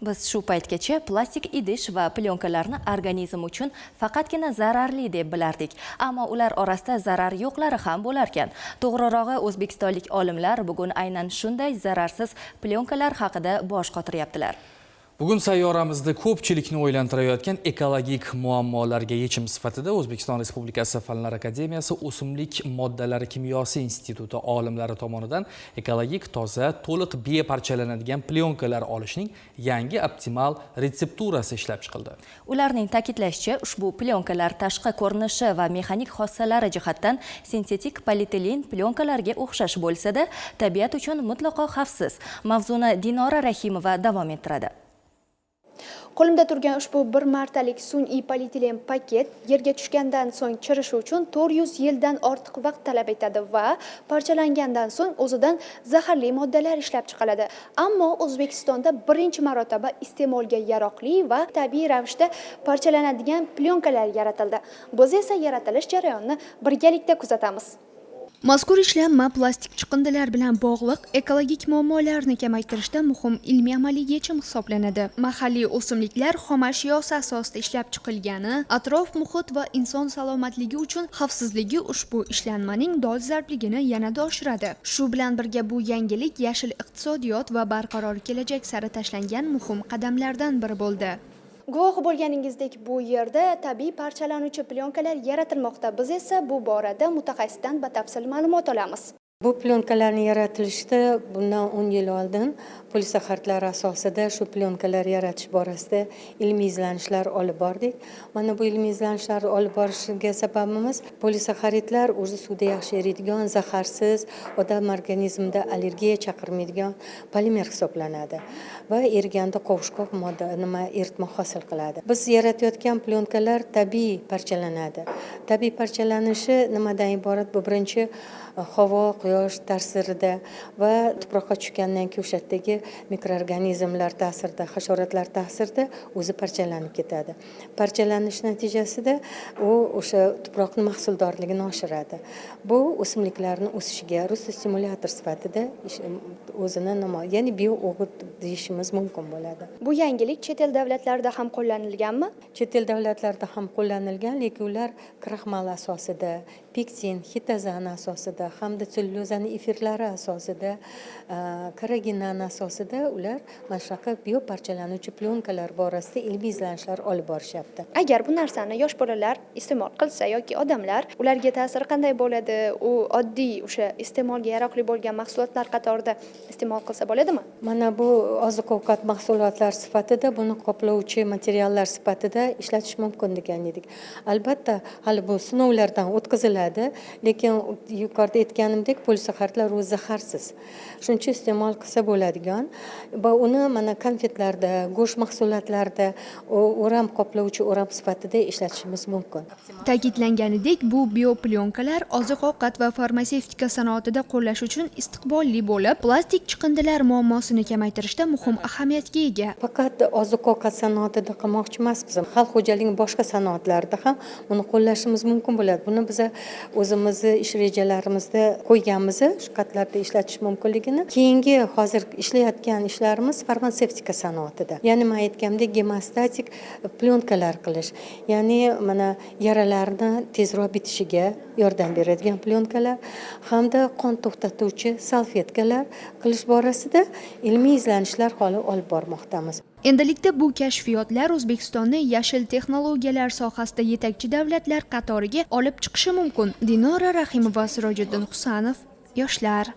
Biz shu paytgacha plastik idish va plyonkalarni organizm uchun faqatgina zararli deb bilardik. Ammo ular orasida zarar yo'qlari ham bo'larkan. To'g'rirog'i, o'zbekistonlik olimlar bugun aynan shunday zararsiz plyonkalar haqida bosh qotiryaptilar. Bugun sayyoramizda ko'pchilikni o'ylantirayotgan ekologik muammolarga yechim sifatida O'zbekiston Respublikasi Fanlar akademiyasi O'simlik moddalari kimyosi instituti olimlari tomonidan ekologik toza, to'liq bioparchalanadigan plyonkalar olishning yangi optimal retsepturasi ishlab chiqildi. Ularning ta'kidlashicha, ushbu plyonkalar tashqi ko'rinishi va mexanik xossalari jihatdan sintetik polietilen plyonkalarga o'xshash bo'lsa-da, tabiat uchun mutlaqo xavfsiz. Mavzuni Dinora Rahimova davom ettiradi. Qo'limda turgan ushbu bir martalik sun'iy polietilen paket yerga tushgandan so'ng chirishi uchun 400 yildan ortiq vaqt talab etadi va parchalangandan so'ng o'zidan zaharli moddalar ishlab chiqiladi. Ammo O'zbekistonda birinchi marotaba iste'molga yaroqli va tabiiy ravishda parchalanadigan plyonkalar yaratildi. Biz esa yaratilish jarayonini birgalikda kuzatamiz. Mazkur ishlanma plastik chiqindilar bilan bog'liq ekologik muammolarni kamaytirishda muhim ilmiy-amaliy yechim hisoblanadi. Mahalliy o'simliklar xomashyosi asosida ishlab chiqilgani, atrof muhit va inson salomatligi uchun xavfsizligi ushbu ishlanmaning dolzarbligini yanada oshiradi. Shu bilan birga bu yangilik yashil iqtisodiyot va barqaror kelajak sari tashlangan muhim qadamlardan biri bo'ldi. Guvohi bo'lganingizdek, bu yerda tabiiy parchalanuvchi plyonkalar yaratilmoqda. Biz esa bu borada mutaxassisdan batafsil ma'lumot olamiz. Bu plyonkalarni yaratilishda bundan 10 yil oldin polisaxaridlar asosida shu plyonkalar yaratish borasida ilmiy izlanishlar olib bordik. Mana bu ilmiy izlanishlarni olib borishga sababimiz polisaxaridlar o'zi suvda yaxshi eriydigan, zaharsiz, odam organizmida allergiya chaqirmaydigan polimer hisoblanadi va eriganda qovushqoq modda eritma hosil qiladi. Biz yaratayotgan plyonkalar tabiiy parchalanadi. Tabiiy parchalanishi nimadan iborat? Bu birinchi havo, quyosh ta'sirida va tuproqqa tushgandan keyin o'sha yerdagi mikroorganizmlar ta'sirida, hasharotlar ta'sirida o'zi parchalanib ketadi. Parchalanish natijasida u o'sha tuproqning mahsuldorligini oshiradi. Bu o'simliklarning o'sishiga stimulyator sifatida o'zini ya'ni bio'g'it deyishimiz mumkin bo'ladi. Bu yangilik chet el davlatlarida ham qo'llanilganmi? Chet el davlatlarida ham qo'llanilgan, lekin ular kraxmal asosida, pektin, xitozan asosida hamda sellyulozani efirlari asosida, karaginan asosida ular mana shunaqa bioparchalanuvchi plyonkalar borasida ilmiy izlanishlar olib borishyapti. Agar bu narsani yosh bolalar iste'mol qilsa yoki odamlar, ularga ta'siri qanday bo'ladi? U oddiy o'sha iste'molga yaroqli bo'lgan mahsulotlar qatorida iste'mol qilsa bo'ladimi? Mana bu oziq-ovqat mahsulotlar sifatida, buni qoplovchi materiallar sifatida ishlatish mumkin degan edik. Albatta, hali bu sinovlardan o'tkaziladi, lekin yuqorida aytganimdek, polisaxaridlar o'zi zaharsiz. Shuning uchun iste'mol qilsa bo'ladigan va uni mana konfetlarda, go'sht mahsulotlarida o'ram qoplovchi o'ram sifatida ishlatishimiz mumkin. Ta'kidlanganidek, bu bioplyonkalar oziq-ovqat va farmatsevtika sanoatida qo'llash uchun istiqbolli bo'lib, plastik chiqindilar muammosini kamaytirishda muhim ahamiyatga ega. Faqat oziq-ovqat sanoatida qilmoqchi emasmiz. Xalq xo'jaligining boshqa sanoatlarida ham buni qo'llashimiz mumkin bo'ladi. Buni biz o'zimizni ish rejalarimizda qo'yganmiz, shu qatlarda ishlatish mumkinligini. Keyingi hozir ishlayotgan ishlarimiz farmatsevtika sanoatida. Ya'ni men aytgandek, gemostatik plyonkalar qilish, ya'ni mana yaralarni tezroq bitishiga yordam beradigan plyonkalar hamda qon to'xtatuvchi salfetkalar qilish borasida ilmiy izlanishlar hali olib bormoqdamiz. Endilikda bu kashfiyotlar O'zbekistonni yashil texnologiyalar sohasida yetakchi davlatlar qatoriga olib chiqishi mumkin. Dinora Rahimova, Sirojiddin Husanov, yoshlar.